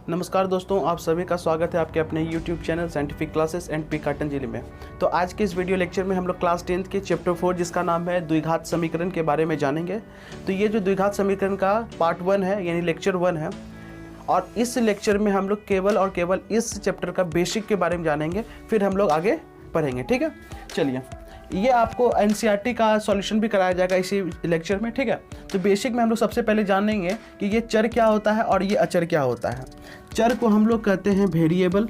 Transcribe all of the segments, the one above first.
नमस्कार दोस्तों, आप सभी का स्वागत है आपके अपने YouTube channel scientific classes and P काटनजिली में। तो आज के इस वीडियो लेक्चर में हम लोग क्लास 10th के चैप्टर 4 जिसका नाम है द्विघात समीकरण के बारे में जानेंगे। तो ये जो द्विघात समीकरण का पार्ट 1 है, यानी लेक्चर 1 है, और इस लेक्चर में हम लोग केवल और केवल इस चैप्टर का बेसिक के बारे में जानेंगे, फिर हम लोग आगे पढ़ेंगे। ठीक है, चलिए। ये आपको एनसीईआरटी का सॉल्यूशन भी कराया जाएगा इसी लेक्चर में। ठीक है, तो बेसिक में हम लोग सबसे पहले जानेंगे कि ये चर क्या होता है और ये अचर क्या होता है। चर को हम लोग कहते हैं वेरिएबल,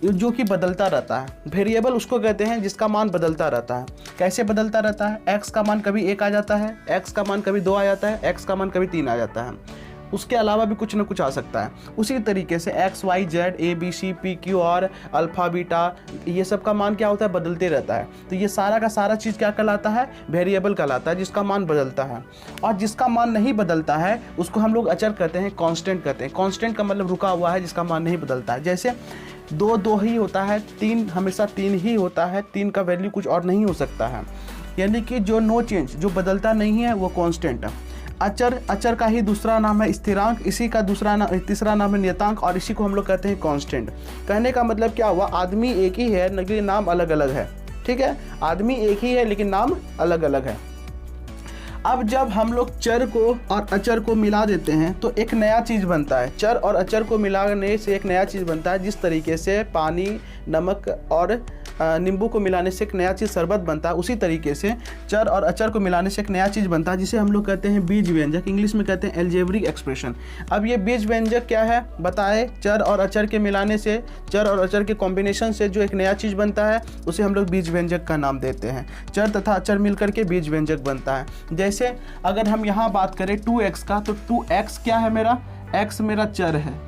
जो कि बदलता रहता है। वेरिएबल उसको कहते हैं जिसका मान बदलता रहता है। कैसे बदलता रहता है? एक्स का मान कभी 1 आ जाता है, एक्स का मान कभी 2 आ जाता है, एक्स का मान कभी 3 आ जाता है, उसके अलावा भी कुछ ना कुछ आ सकता है। उसी तरीके से x y z a b c p q r alpha beta, ये सब का मान क्या होता है? बदलते रहता है। तो ये सारा का सारा चीज़ क्या कहलाता है? वेरिएबल कहलाता है, जिसका मान बदलता है। और जिसका मान नहीं बदलता है उसको हम लोग अचर कहते हैं, कांस्टेंट कहते हैं। कांस्टेंट का मतलब रुका हुआ है, जिसका मान नहीं बदलता है। जैसे 2 2 ही होता है, 3 हमेशा 3 ही होता है, 3 का वैल्यू कुछ और नहीं हो सकता है। यानी कि जो नो चेंज, जो बदलता नहीं है, वो कांस्टेंट है। अचर का ही दूसरा नाम है स्थिरांक, इसी का तीसरा नाम है नियतांक, और इसी को हम लोग कहते हैं कांस्टेंट। कहने का मतलब क्या हुआ? आदमी एक ही है लेकिन नाम अलग अलग है। ठीक है, आदमी एक ही है लेकिन नाम अलग अलग है। अब जब हम लोग चर को और अचर को मिला देते हैं तो एक नया चीज़ बनता है। चर और अचर को मिलाने से एक नया चीज़ बनता है। जिस तरीके से पानी, नमक और नींबू को मिलाने से एक नया चीज़ शरबत बनता है, उसी तरीके से चर और अचर को मिलाने से एक नया चीज़ बनता है, जिसे हम लोग कहते हैं बीज व्यंजक। इंग्लिश में कहते हैं एल्जेब्रिक एक्सप्रेशन। अब ये बीज व्यंजक क्या है बताए? चर और अचर के मिलाने से, चर और अचर के कॉम्बिनेशन से जो एक नया चीज़ बनता है, उसे हम लोग बीज व्यंजक का नाम देते हैं। चर तथा अचर मिलकर के बीज व्यंजक बनता है। जैसे अगर हम यहाँ बात करें 2x का, तो 2x क्या है? मेरा x मेरा चर है।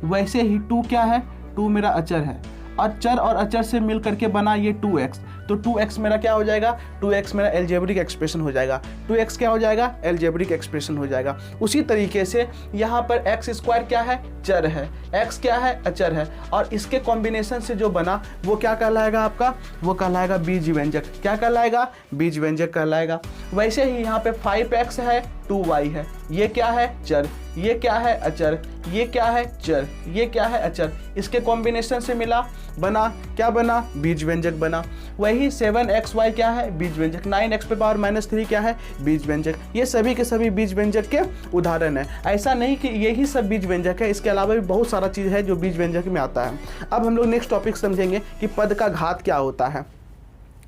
वैसे ही 2 क्या है? 2 मेरा अचर है। और चर और अचर से मिल करके बना ये 2x, तो 2x मेरा क्या हो जाएगा? 2x मेरा एल्जेब्रिक एक्सप्रेशन हो जाएगा। 2x क्या हो जाएगा? एल्जेब्रिक एक्सप्रेशन हो जाएगा। उसी तरीके से यहाँ पर x स्क्वायर क्या है? चर है। x क्या है? अचर है। और इसके कॉम्बिनेशन से जो बना वो क्या कहलाएगा आपका? वो कहलाएगा बीज व्यंजक। क्या कहलाएगा? बीज व्यंजक कहलाएगा। वैसे ही यहाँ पे 5x है, 2y है। ये क्या है? चर। ये क्या है? अचर। ये क्या है? चर। ये क्या है? अचर। इसके कॉम्बिनेशन से मिला, बना क्या बना? बीज व्यंजक बना। वही 7xy क्या है? बीज व्यंजक। 9x⁻³ क्या है? बीज व्यंजक। ये सभी के सभी बीज व्यंजक के उदाहरण है। ऐसा नहीं कि यही सब बीज व्यंजक है, इसके अलावा भी बहुत सारा चीज़ है जो बीज व्यंजक में आता है। अब हम लोग नेक्स्ट टॉपिक समझेंगे कि पद का घात क्या होता है।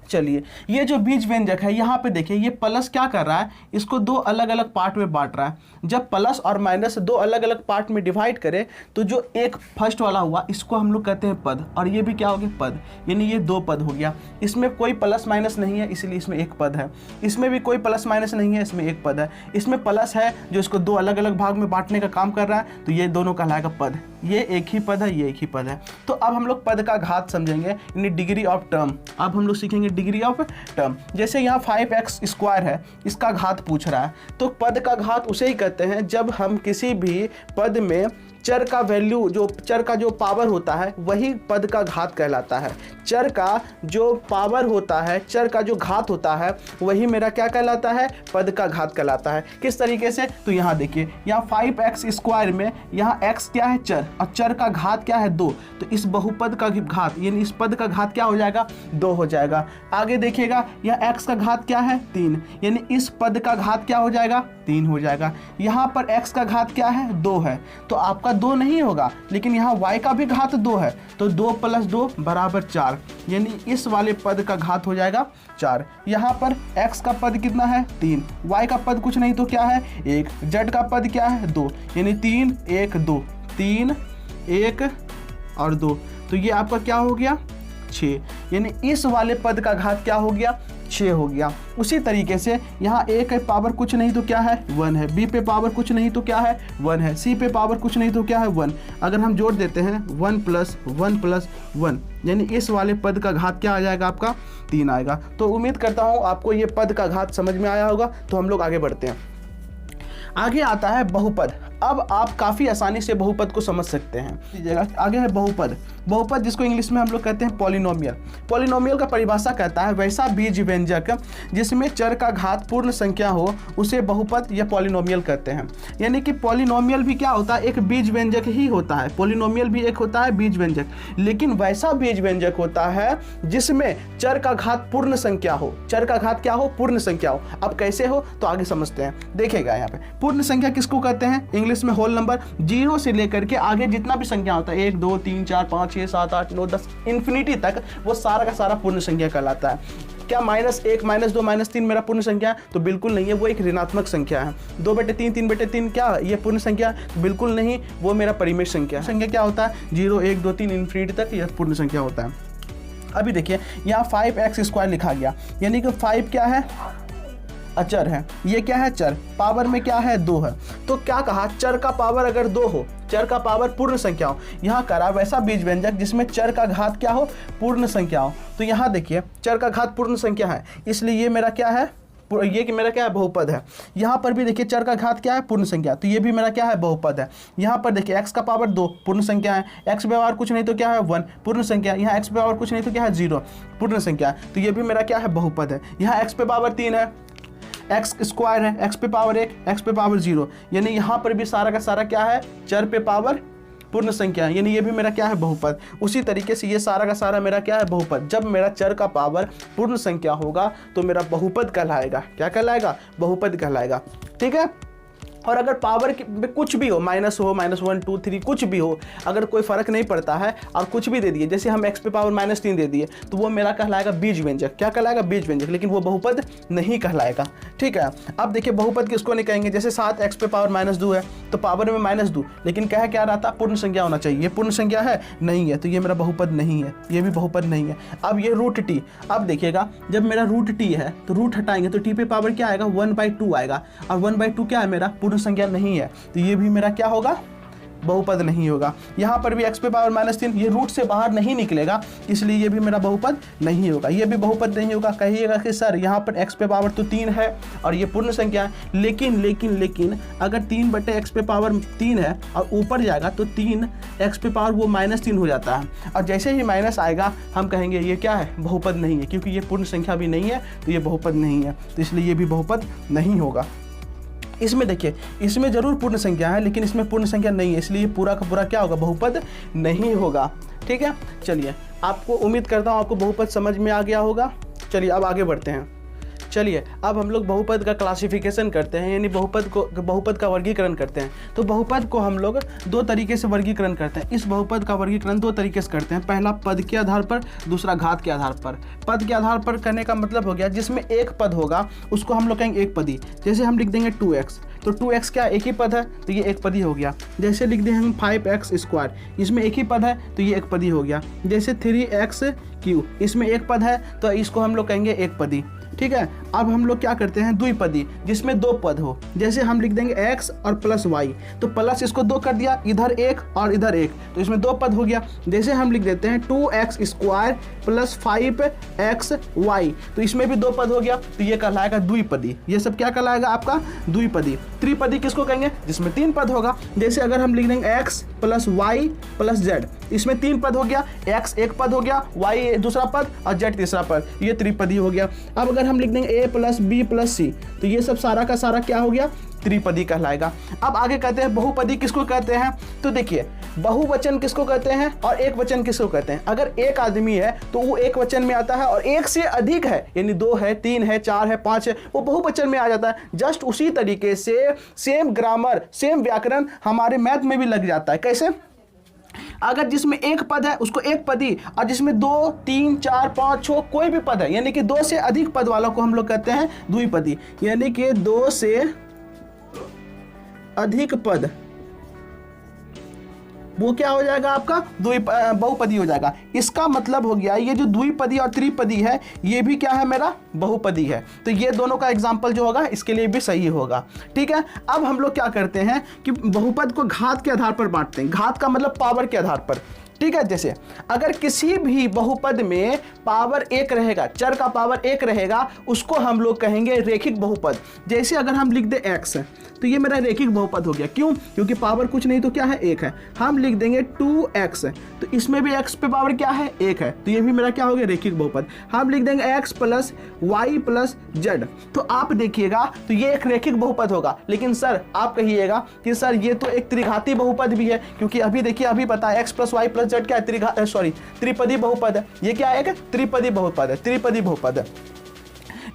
चलिए, ये जो बीज व्यंजक है, यहाँ पे देखिए, ये प्लस क्या कर रहा है? इसको 2 अलग अलग पार्ट में बांट रहा है। जब प्लस और माइनस 2 अलग अलग पार्ट में डिवाइड करें तो जो एक फर्स्ट वाला हुआ, इसको हम लोग कहते हैं पद, और ये भी क्या हो गया? पद। यानी ये 2 पद हो गया। इसमें कोई प्लस माइनस नहीं है, इसलिए इसमें 1 पद है। इसमें भी कोई प्लस माइनस नहीं है, इसमें 1 पद है। इसमें प्लस है जो इसको 2 अलग अलग भाग में बांटने का काम कर रहा है, तो ये दोनों कहलाएगा पद। ये एक ही पद है, ये एक ही पद है। तो अब हम लोग पद का घात समझेंगे, यानी डिग्री ऑफ टर्म। अब हम लोग सीखेंगे डिग्री ऑफ टर्म। जैसे यहाँ 5x स्क्वायर है, इसका घात पूछ रहा है, तो पद का घात उसे ही कहते हैं जब हम किसी भी पद में चर का वैल्यू, जो चर का जो पावर होता है, वही पद का घात कहलाता है। चर का जो पावर होता है, चर का जो घात होता है, वही मेरा क्या कहलाता है? पद का घात कहलाता है। किस तरीके से? तो यहाँ देखिए, यहाँ 5x स्क्वायर में यहाँ x क्या है? चर, और चर का घात क्या है? 2। तो इस बहुपद का घात, यानी इस पद का घात क्या हो जाएगा? 2 हो जाएगा। आगे देखिएगा, यह x का घात क्या है? 3, यानी इस पद का घात क्या हो जाएगा? 3 हो जाएगा। यहाँ पर x का घात क्या है? 2 है, तो आपका 2 नहीं होगा, लेकिन यहाँ y का भी घात 2 है, तो 2 + 2 = 4, यानी इस वाले पद का घात हो जाएगा 4। यहाँ पर x का पद कितना है? 3, y का पद कुछ नहीं तो क्या है? 1, z का पद क्या है? 2, यानी 3 1 2, 3 1 और 2, तो ये आपका क्या हो गया? 6, यानी इस वाले पद का घात क्या हो गया? 6 हो गया। उसी तरीके से यहाँ a के पावर कुछ नहीं तो क्या है? 1 है, b पे पावर कुछ नहीं तो क्या है? 1 है, c पे पावर कुछ नहीं तो क्या है? 1। अगर हम जोड़ देते हैं 1 + 1 + 1, यानी इस वाले पद का घात क्या आ जाएगा आपका? 3 आएगा। तो उम्मीद करता हूँ आपको ये पद का घात समझ में आया होगा। तो हम लोग आगे बढ़ते हैं। आगे आता है बहुपद। अब आप काफ़ी आसानी से बहुपद को समझ सकते हैं। लीजिएगा आगे है बहुपद। बहुपद जिसको इंग्लिश में हम लोग कहते हैं पॉलिनोमियल। पॉलिनोमियल का परिभाषा कहता है वैसा बीज व्यंजक जिसमें चर का घात पूर्ण संख्या हो उसे बहुपद या पॉलिनोमियल कहते हैं। यानी कि पॉलिनोमियल भी क्या होता है, एक बीज व्यंजक ही होता है। पॉलिनोमियल भी एक होता है बीज व्यंजक, लेकिन वैसा बीज व्यंजक होता है जिसमें चर का घात पूर्ण संख्या हो। चर का घात क्या हो, पूर्ण संख्या हो। अब कैसे हो तो आगे समझते हैं। देखिएगा यहाँ पे पूर्ण संख्या किसको कहते हैं, इंग्लिश में होल नंबर। 0 से लेकर के आगे जितना भी संख्या होता है 1 2 3 4 5 6 7 8 9 10 इन्फिनिटी तक, वो सारा का सारा पूर्ण संख्या कहलाता है। क्या -1 -2 -3 मेरा पूर्ण संख्या है? तो बिल्कुल नहीं है, वो एक ऋणात्मक संख्या है। 2/3 3/3 क्या ये पूर्ण संख्या? बिल्कुल नहीं, वो मेरा परिमेय संख्या है। संख्या क्या होता है? 0 1 2 3 इन्फिनिटी तक यह पूर्ण संख्या होता है। अभी देखिए यहाँ 5x² लिखा गया, यानी कि 5 क्या है, अचर है। ये क्या है, चर। पावर में क्या है, 2 है। तो क्या कहा, चर का पावर अगर 2 हो, चर का पावर पूर्ण संख्या हो, यहाँ करा वैसा बीज व्यंजक जिसमें चर का घात क्या हो, पूर्ण संख्या हो। तो यहाँ देखिए चर का घात पूर्ण संख्या है, इसलिए ये मेरा क्या है, ये कि मेरा क्या है, बहुपद है। यहाँ पर भी देखिए चर का घात क्या है, पूर्ण संख्या, तो ये भी मेरा क्या है, बहुपद है। यहाँ पर देखिए x का पावर 2 पूर्ण संख्या है, x पे पावर कुछ नहीं तो क्या है 1 पूर्ण संख्या, यहाँ x पे पावर कुछ नहीं तो क्या है 0 पूर्ण संख्या, तो ये भी मेरा क्या है, बहुपद है। यहाँ x पे पावर 3 है, x² है, x पे पावर 1 x पे पावर 0, यानी यहाँ पर भी सारा का सारा क्या है, चर पे पावर पूर्ण संख्या है, यानी ये भी मेरा क्या है, बहुपद। उसी तरीके से ये सारा का सारा मेरा क्या है, बहुपद। जब मेरा चर का पावर पूर्ण संख्या होगा तो मेरा बहुपद कहलाएगा। क्या कहलाएगा, बहुपद कहलाएगा। ठीक है। और अगर पावर में कुछ भी हो, माइनस हो, -1 2 3 कुछ भी हो, अगर कोई फर्क नहीं पड़ता है और कुछ भी दे दिए, जैसे हम x पे पावर -3 दे दिए, तो वो मेरा कहलाएगा बीज व्यंजक। क्या कहलाएगा, बीज व्यंजक, लेकिन वो बहुपद नहीं कहलाएगा। ठीक है। अब देखिए बहुपद किसको नहीं कहेंगे, जैसे 7x पे पावर -2 है, तो पावर में -2, लेकिन कह क्या रहा था, पूर्ण संख्या होना चाहिए। ये पूर्ण संख्या है, नहीं है, तो ये मेरा बहुपद नहीं है, ये भी बहुपद नहीं है। अब ये √t, अब देखिएगा जब मेरा √t है तो रूट हटाएंगे तो t पे पावर क्या आएगा, 1/2 आएगा, और 1/2 क्या है, मेरा पूर्ण संख्या नहीं है, तो ये भी मेरा क्या होगा, बहुपद नहीं होगा। यहाँ पर भी x पे पावर -3, ये रूट से बाहर नहीं निकलेगा, इसलिए ये भी मेरा बहुपद नहीं होगा, ये भी बहुपद नहीं होगा। कहिएगा कि सर यहाँ पर x पे पावर तो 3 है और ये पूर्ण संख्या है, लेकिन अगर 3/x पे पावर 3 है और ऊपर जाएगा तो 3x पे पावर वो -3 हो जाता है, और जैसे ही माइनस आएगा हम कहेंगे ये क्या है, बहुपद नहीं है, क्योंकि ये पूर्ण संख्या भी नहीं है, तो ये बहुपद नहीं है, तो इसलिए ये भी बहुपद नहीं होगा। इसमें देखिए, इसमें जरूर पूर्ण संख्या है, लेकिन इसमें पूर्ण संख्या नहीं है, इसलिए पूरा का पूरा क्या होगा, बहुपद नहीं होगा। ठीक है। चलिए, आपको उम्मीद करता हूँ आपको बहुपद समझ में आ गया होगा। चलिए अब आगे बढ़ते हैं। चलिए अब हम लोग बहुपद का क्लासिफिकेशन करते हैं, यानी बहुपद का वर्गीकरण करते हैं। तो बहुपद को हम लोग 2 तरीके से वर्गीकरण करते हैं। इस बहुपद का वर्गीकरण 2 तरीके से करते हैं। पहला पद के आधार पर, दूसरा घात के आधार पर। पद के आधार पर करने का मतलब हो गया जिसमें एक पद होगा उसको हम लोग कहेंगे एक पदी। जैसे हम लिख देंगे 2x, तो 2x क्या एक ही पद है, तो ये एक पदी हो गया। जैसे लिख दें हम 5x², इसमें एक ही पद है, तो ये एक पदी हो गया। जैसे 3x3, इसमें एक पद है, तो इसको हम लोग कहेंगे एक पदी। ठीक है। अब हम लोग क्या करते हैं, द्विपदी, जिसमें 2 पद हो। जैसे हम लिख देंगे x और प्लस y, तो प्लस इसको 2 कर दिया, इधर 1 और इधर 1, तो इसमें 2 पद हो गया। जैसे हम लिख देते हैं 2x² प्लस 5xy, तो इसमें भी 2 पद हो गया, तो ये कहलाएगा द्विपदी। ये सब क्या कहलाएगा आपका, द्विपदी। त्रिपदी किसको कहेंगे, जिसमें 3 पद होगा। जैसे अगर हम लिख देंगे x plus y plus z, इसमें 3 पद हो गया, x एक पद हो गया, y दूसरा पद और z तीसरा पद, ये त्रिपदी हो गया। अब अगर हम लिख देंगे a plus b plus c, तो ये सब सारा का सारा क्या हो गया, त्रिपदी कहलाएगा। अब आगे कहते हैं बहुपदी किसको कहते हैं। तो देखिए, बहुवचन किसको कहते हैं और एक वचन किसको कहते हैं। अगर एक आदमी है तो वो एक वचन में आता है, और एक से अधिक है, यानी 2 है, 3 है, 4 है, 5 है, वो बहुवचन में आ जाता है। जस्ट उसी तरीके से सेम ग्रामर, सेम व्याकरण हमारे मैथ में भी लग जाता है। कैसे, अगर जिसमें एक पद है उसको एक पदी, और जिसमें 2 3 4 5 6 कोई भी पद है, यानी कि 2 से अधिक पद वालों को हम लोग कहते हैं द्विपदी। यानी कि 2 से अधिक पद, वो क्या हो जाएगा आपका, बहुपदी हो जाएगा। इसका मतलब हो गया ये जो द्विपदी और त्रिपदी है, ये भी क्या है, मेरा बहुपदी है। तो ये दोनों का एग्जाम्पल जो होगा इसके लिए भी सही होगा। ठीक है। अब हम लोग क्या करते हैं कि बहुपद को घात के आधार पर बांटते हैं। घात का मतलब पावर के आधार पर। ठीक है। जैसे अगर किसी भी बहुपद में पावर 1 रहेगा, चर का पावर 1 रहेगा, उसको हम लोग कहेंगे रेखिक बहुपद। जैसे अगर हम लिख दे x, तो ये मेरा रेखिक बहुपद हो गया। क्यों? क्योंकि पावर कुछ नहीं तो क्या है, 1 है। हम लिख देंगे 2x, तो इसमें भी x पे पावर क्या है, 1 है, तो ये भी मेरा क्या हो गया, रेखिक बहुपद। हम लिख देंगे x plus y plus z, तो आप देखिएगा तो ये एक रेखिक बहुपद होगा। लेकिन सर आप कहिएगा कि सर ये तो एक त्रिघाती बहुपद भी है, क्योंकि अभी देखिए अभी पता है x plus y plus z क्या है, त्रिपदी बहुपद है। ये क्या है, एक त्रिपदी बहुपद है, त्रिपदी बहुपद है।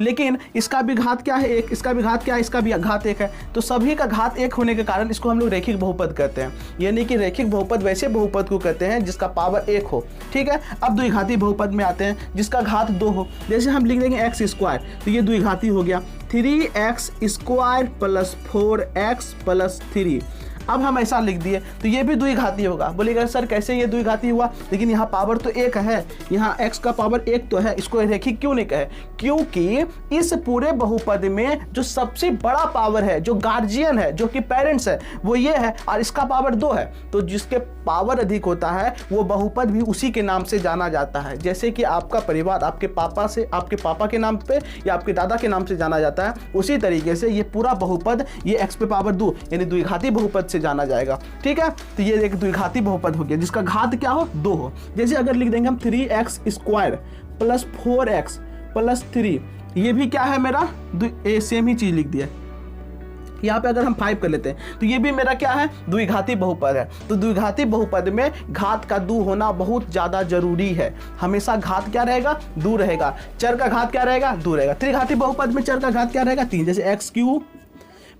लेकिन इसका भी घात क्या है, 1, इसका भी घात क्या है, इसका भी घात 1 है, तो सभी का घात 1 होने के कारण इसको हम लोग रेखिक बहुपद कहते हैं। यानी कि रेखिक बहुपद वैसे बहुपद को कहते हैं जिसका पावर 1 हो, ठीक है। अब द्विघाती बहुपद में आते हैं जिसका घात 2 हो। जैसे हम लिख देंगे x स्क्वायर, तो ये द्विघाती हो गया, 3x square plus 4x plus 3। अब हम ऐसा लिख दिए तो ये भी द्विघाती होगा। बोलेगा सर कैसे ये द्विघाती हुआ, लेकिन यहाँ पावर तो 1 है, यहाँ x का पावर 1 तो है, इसको रेखिक क्यों नहीं कहे, क्योंकि इस पूरे बहुपद में जो सबसे बड़ा पावर है, जो गार्जियन है, जो कि पेरेंट्स है, वो ये है, और इसका पावर 2 है। तो जिसके पावर अधिक होता है वो बहुपद भी उसी के नाम से जाना जाता है। जैसे कि आपका परिवार आपके पापा से, आपके पापा के नाम पे या आपके दादा के नाम से जाना जाता है, उसी तरीके से ये पूरा बहुपद ये x पे पावर 2 यानी द्विघाती बहुपद से जाना जाएगा, ठीक है। तो ये एक द्विघाती बहुपद हो गया जिसका घात क्या हो, 2 हो। जैसे अगर लिख देंगे हम 3x square plus 4x plus 3, ये भी क्या है मेरा सेम ही चीज लिख दिया। यहाँ पे अगर हम 5 कर लेते हैं तो ये भी मेरा क्या है, द्विघाती बहुपद है। तो द्विघाती बहुपद में घात का 2 होना बहुत ज्यादा जरूरी है। हमेशा घात क्या रहेगा, 2 रहेगा। चर का घात क्या रहेगा, 2 रहेगा। त्रिघाती बहुपद में चर का घात क्या रहेगा, 3। जैसे x cube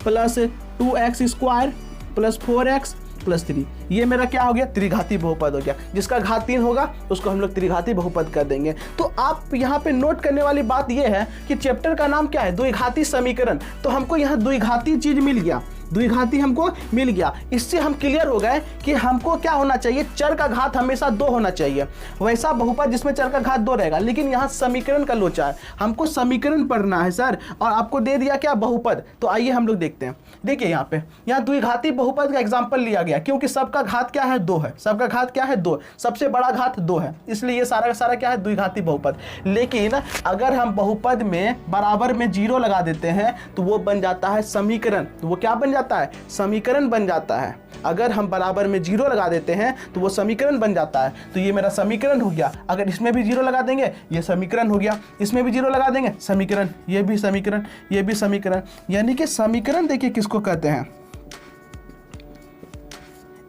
plus 2x square plus 4x plus 3, ये मेरा क्या हो गया, त्रिघाती बहुपद हो गया। जिसका घात 3 होगा उसको हम लोग त्रिघाती बहुपद कर देंगे। तो आप यहाँ पे नोट करने वाली बात ये है कि चैप्टर का नाम क्या है, द्विघाती समीकरण। तो हमको यहाँ द्विघाती चीज मिल गया, द्विघाती हमको मिल गया। इससे हम क्लियर हो गए कि हमको क्या होना चाहिए, चर का घात हमेशा 2 होना चाहिए। वैसा बहुपद जिसमें चर का घात 2 रहेगा, लेकिन यहाँ समीकरण का लोचा है, हमको समीकरण पढ़ना है सर, और आपको दे दिया क्या, बहुपद। तो आइए हम लोग देखते हैं। देखिए यहाँ द्विघाती बहुपद का एग्जाम्पल लिया गया, क्योंकि सबका घात क्या है, 2 है। सबका घात क्या है, 2, सबसे बड़ा घात 2 है, इसलिए ये सारा का सारा क्या है, द्विघाती बहुपद। लेकिन अगर हम बहुपद में बराबर में 0 लगा देते हैं तो वो बन जाता है समीकरण। तो वो क्या बन जाता है, समीकरण बन जाता है। अगर हम बराबर में 0 लगा देते हैं तो वो समीकरण बन जाता है। तो ये मेरा समीकरण हो गया। अगर इसमें भी 0 लगा देंगे ये समीकरण हो गया, इसमें भी 0 लगा देंगे समीकरण, ये भी समीकरण, ये भी समीकरण। यानी कि समीकरण देखिए किसको कहते हैं,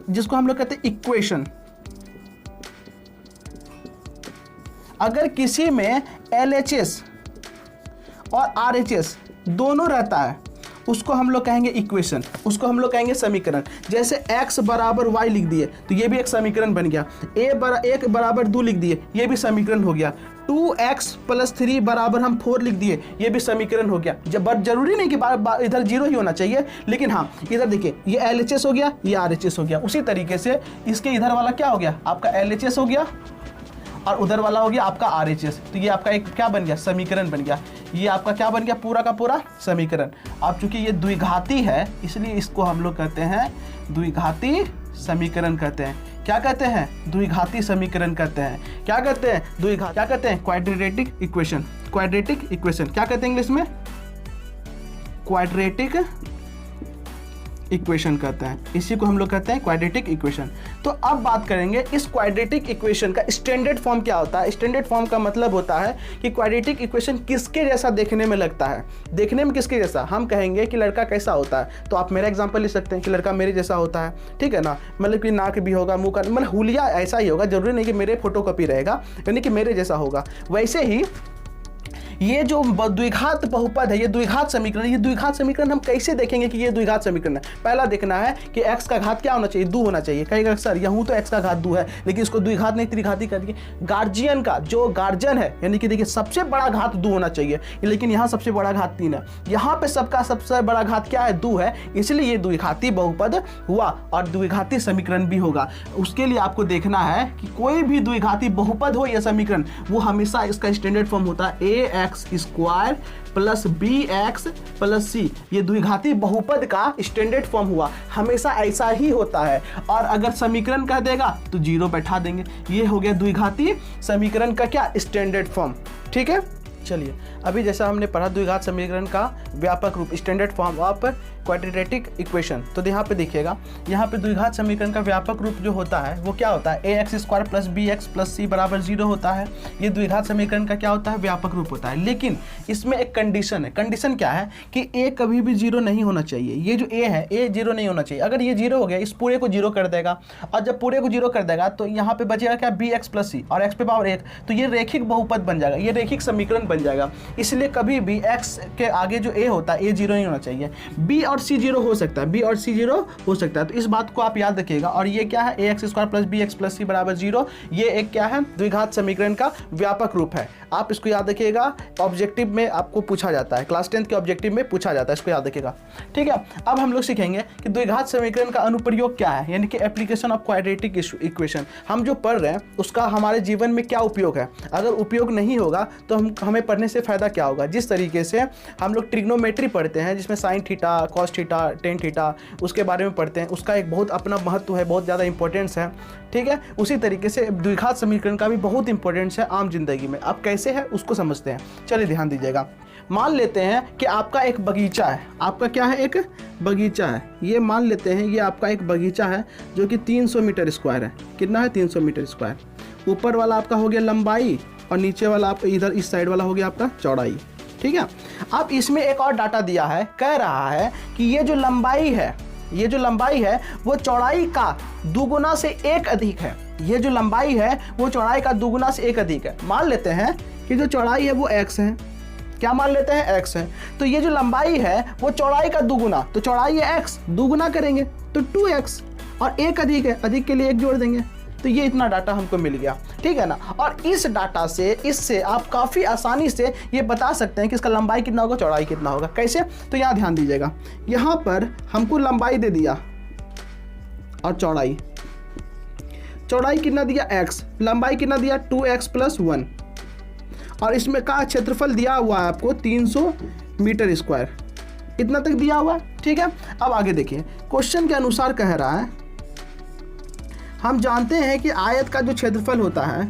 जिसको हम लोग कहते हैं इक्वेशन। अगर किसी में LHS और RHS दोनों रहता है उसको हम लोग कहेंगे इक्वेशन, उसको हम लोग कहेंगे समीकरण। जैसे x बराबर y लिख दिए तो ये भी एक समीकरण बन गया। 1 बराबर 2 लिख दिए, ये भी समीकरण हो गया। 2x प्लस 3 बराबर हम 4 लिख दिए, ये भी समीकरण हो गया। जब जरूरी नहीं कि इधर 0 ही होना चाहिए, लेकिन हाँ इधर देखिए ये LHS हो गया, ये RHS हो गया। उसी तरीके से इसके इधर वाला क्या हो गया, आपका LHS हो गया और उधर वाला हो गया आपका RHS। तो ये आपका एक क्या बन गया, समीकरण बन गया। ये आपका क्या बन गया, पूरा का पूरा समीकरण। अब चूंकि ये द्विघाती है इसलिए इसको हम लोग कहते हैं द्विघाती समीकरण कहते हैं। क्या कहते हैं, द्विघाती समीकरण कहते हैं। क्या कहते हैं, क्या कहते हैं, क्वाड्रेटिक इक्वेशन। क्वाड्रेटिक इक्वेशन क्या कहते हैं इंग्लिश में, क्वाड्रेटिक इक्वेशन कहते हैं। इसी को हम लोग कहते हैं क्वाड्रेटिक इक्वेशन। तो अब बात करेंगे इस क्वाड्रेटिक इक्वेशन का स्टैंडर्ड फॉर्म क्या होता है। स्टैंडर्ड फॉर्म का मतलब होता है कि क्वाड्रेटिक इक्वेशन किसके जैसा देखने में लगता है। देखने में किसके जैसा, हम कहेंगे कि लड़का कैसा होता है, तो आप मेरा एग्जांपल ले सकते हैं कि लड़का मेरे जैसा होता है, ठीक है ना। मतलब कि नाक भी होगा, मुंह का मतलब हुलिया ऐसा ही होगा, जरूरी नहीं कि मेरे फोटोकॉपी रहेगा, यानी कि मेरे जैसा होगा। वैसे ही ये जो द्विघात बहुपद है, ये द्विघात समीकरण, ये द्विघात समीकरण हम कैसे देखेंगे कि ये द्विघात समीकरण है। पहला देखना है कि x का घात क्या होना चाहिए, 2 होना चाहिए। कहेगा सर यहाँ तो x का घात 2 है, लेकिन इसको द्विघात नहीं त्रिघाती कर दिए। गार्जियन का जो गार्जियन है, यानी कि देखिए सबसे बड़ा घात 2 होना चाहिए, लेकिन यहाँ सबसे बड़ा घात 3 है। यहाँ पे सबका सबसे बड़ा घात क्या है, 2 है, इसलिए ये द्विघाती बहुपद हुआ और द्विघाती समीकरण भी होगा। उसके लिए आपको देखना है कि कोई भी द्विघाती बहुपद हो या समीकरण, वो हमेशा इसका स्टैंडर्ड फॉर्म होता है x square plus b x plus c, ये द्विघाती बहुपद का स्टैंडर्ड फॉर्म हुआ। हमेशा ऐसा ही होता है, और अगर समीकरण कह देगा तो 0 बैठा देंगे। ये हो गया द्विघाती समीकरण का क्या, स्टैंडर्ड फॉर्म। ठीक है, चलिए अभी जैसा हमने पढ़ा द्विघात समीकरण का व्यापक रूप, standard form of quadratic equation, तो यहाँ पे देखिएगा, यहाँ पे द्विघात समीकरण का व्यापक रूप जो होता है वो क्या होता है, a x square plus b x plus c बराबर 0 होता है। ये द्विघात समीकरण का क्या होता है, व्यापक रूप होता है। लेकिन इसमें एक कंडीशन है। कंडीशन क्या है कि ए कभी भी 0 नहीं होना चाहिए। ये जो ए है, ए 0 नहीं होना चाहिए। अगर ये 0 हो गया, इस पूरे को 0 कर देगा, और जब पूरे को 0 कर देगा तो यहाँ पे बचेगा क्या, बी एक्स प्लस सी, और एक्स पे पावर 1, तो ये रेखिक बहुपद बन जाएगा, ये रेखिक समीकरण बन जाएगा। इसलिए कभी भी एक्स के आगे जो ए होता है, ए 0 नहीं होना चाहिए। बी और सी 0 हो सकता है, बी और सी 0 हो सकता है, तो इस बात को आप याद रखिएगा। और ये क्या है, a x square plus b x plus c बराबर 0, ये एक क्या है, द्विघात समीकरण का व्यापक रूप है। आप इसको याद रखिएगा, ऑब्जेक्टिव में आपको पूछा जाता है, क्लास 10 के ऑब्जेक्टिव में पूछा जाता है, इसको याद रखिएगा। ठीक है, अब हम लोग सीखेंगे कि द्विघात समीकरण का अनुप्रयोग क्या है, यानी कि एप्लीकेशन ऑफ क्वाड्रेटिक इक्वेशन। हम जो पढ़ रहे हैं उसका हमारे जीवन में क्या उपयोग है। अगर उपयोग नहीं होगा तो हमें पढ़ने से फायदा क्या होगा। जिस तरीके से हम लोग ट्रिग्नोमेट्री पढ़ते हैं, जिसमें sine theta, cos theta, tan theta, उसके बारे में पढ़ते हैं, उसका एक बहुत अपना महत्व है, बहुत ज़्यादा इंपॉर्टेंस है। ठीक है, उसी तरीके से द्विघात समीकरण का भी बहुत इंपॉर्टेंस है आम जिंदगी में। अब कैसे है उसको समझते हैं, चलिए ध्यान दीजिएगा। मान लेते हैं कि आपका एक बगीचा है, आपका क्या है, एक बगीचा है। ये मान लेते हैं ये आपका एक बगीचा है जो कि 300 मीटर स्क्वायर है। कितना है, 300 मीटर स्क्वायर। ऊपर वाला आपका हो गया लंबाई, और नीचे वाला आप इधर इस साइड वाला हो गया आपका चौड़ाई। ठीक है, अब इसमें एक और डाटा दिया है, कह रहा है कि ये जो लंबाई है, ये जो लंबाई है वो चौड़ाई का दुगुना से 1 अधिक है। ये जो लंबाई है वो चौड़ाई का दुगुना से 1 अधिक है। मान लेते हैं कि जो चौड़ाई है वो x है, क्या मान लेते हैं, x है। तो ये जो लंबाई है वो चौड़ाई का दुगुना, तो चौड़ाई है x, दुगुना करेंगे तो 2x, और 1 अधिक है, अधिक के लिए 1 जोड़ देंगे, तो ये इतना डाटा हमको मिल गया। ठीक है ना, और इस डाटा से, इससे आप काफ़ी आसानी से ये बता सकते हैं कि इसका लंबाई कितना होगा, चौड़ाई कितना होगा। कैसे, तो यहाँ ध्यान दीजिएगा, यहाँ पर हमको लंबाई दे दिया और चौड़ाई, चौड़ाई कितना दिया x, लंबाई कितना दिया 2x प्लस 1, और इसमें का क्षेत्रफल दिया हुआ है आपको 300 मीटर स्क्वायर, इतना तक दिया हुआ है। ठीक है, अब आगे देखिए, क्वेश्चन के अनुसार कह रहा है, हम जानते हैं कि आयत का जो क्षेत्रफल होता है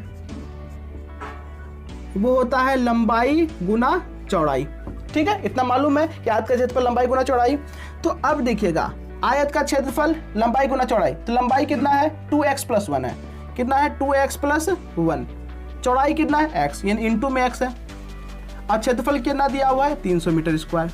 वो होता है लंबाई गुना चौड़ाई। ठीक है, इतना मालूम है कि आयत का क्षेत्रफल लंबाई गुना चौड़ाई। तो अब देखिएगा, आयत का क्षेत्रफल लंबाई गुना चौड़ाई, तो लंबाई कितना है, 2x प्लस 1 है। कितना है, 2x प्लस 1। चौड़ाई कितना है, x, यानी इंटू में x है, और क्षेत्रफल कितना दिया हुआ है, 300 मीटर स्क्वायर।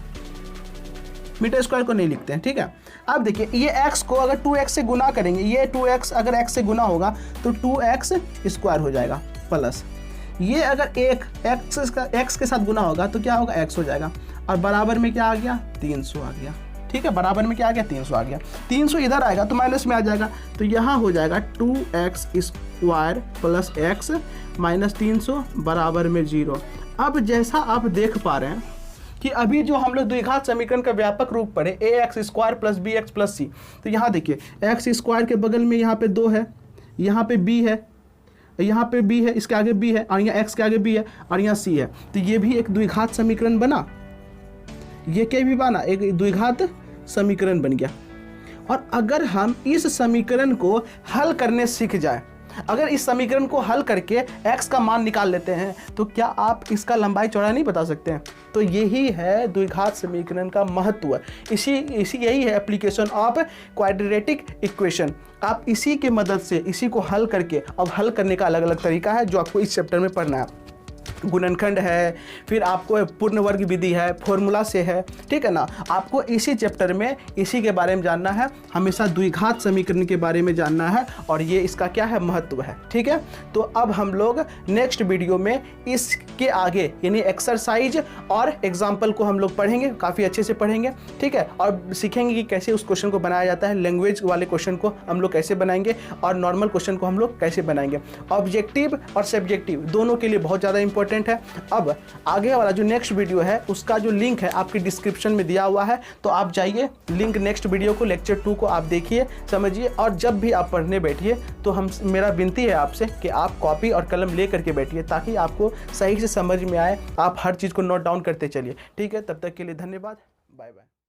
मीटर स्क्वायर को नहीं लिखते हैं। ठीक है, अब देखिए, ये x को अगर 2x से गुना करेंगे, ये 2x अगर x से गुना होगा तो 2x स्क्वायर हो जाएगा, प्लस ये अगर एक x के साथ गुना होगा तो क्या होगा, x हो जाएगा, और बराबर में क्या आ गया, 300 आ गया। ठीक है, बराबर में क्या आ गया, 300 आ गया। 300 इधर आएगा तो माइनस में आ जाएगा, तो यहाँ हो जाएगा 2x square plus x minus 300 बराबर में 0। अब जैसा आप देख पा रहे हैं कि अभी जो हम लोग द्विघात समीकरण का व्यापक रूप पढ़े, a x square plus b x plus c, तो यहाँ देखिए, एक्स स्क्वायर के बगल में यहाँ पे 2 है, यहाँ पे b है, यहाँ पे b है, इसके आगे b है, और यहाँ x के आगे b है, और यहाँ c है, तो ये भी एक द्विघात समीकरण बना। ये क्या भी बना, एक द्विघात समीकरण बन गया। और अगर हम इस समीकरण को हल करने सीख जाए, अगर इस समीकरण को हल करके x का मान निकाल लेते हैं, तो क्या आप इसका लंबाई चौड़ाई नहीं बता सकते हैं। तो यही है द्विघात समीकरण का महत्व, यही है एप्लीकेशन ऑफ क्वाड्रेटिक इक्वेशन। आप इसी के मदद से इसी को हल करके, अब हल करने का अलग अलग तरीका है जो आपको इस चैप्टर में पढ़ना है। गुणनखंड है, फिर आपको पूर्ण वर्ग विधि है, फॉर्मूला से है। ठीक है ना, आपको इसी चैप्टर में इसी के बारे में जानना है, हमेशा द्विघात समीकरण के बारे में जानना है, और ये इसका क्या है, महत्व है। ठीक है, तो अब हम लोग नेक्स्ट वीडियो में इसके आगे यानी एक्सरसाइज और एग्जाम्पल को हम लोग पढ़ेंगे, काफ़ी अच्छे से पढ़ेंगे। ठीक है, और सीखेंगे कि कैसे उस क्वेश्चन को बनाया जाता है, लैंग्वेज वाले क्वेश्चन को हम लोग कैसे बनाएंगे, और नॉर्मल क्वेश्चन को हम लोग कैसे बनाएंगे। ऑब्जेक्टिव और सब्जेक्टिव दोनों के लिए बहुत ज़्यादा इंपॉर्टेंट है। अब आगे वाला जो नेक्स्ट वीडियो है उसका जो लिंक है आपकी डिस्क्रिप्शन में दिया हुआ है, तो आप जाइए, लिंक नेक्स्ट वीडियो को, लेक्चर 2 को आप देखिए, समझिए, और जब भी आप पढ़ने बैठिए तो मेरा विनती है आपसे कि आप कॉपी और कलम ले करके बैठिए, ताकि आपको सही से समझ में आए आप हर चीज़ को नोट डाउन करते चलिए। ठीक है, तब तक के लिए धन्यवाद, बाय बाय।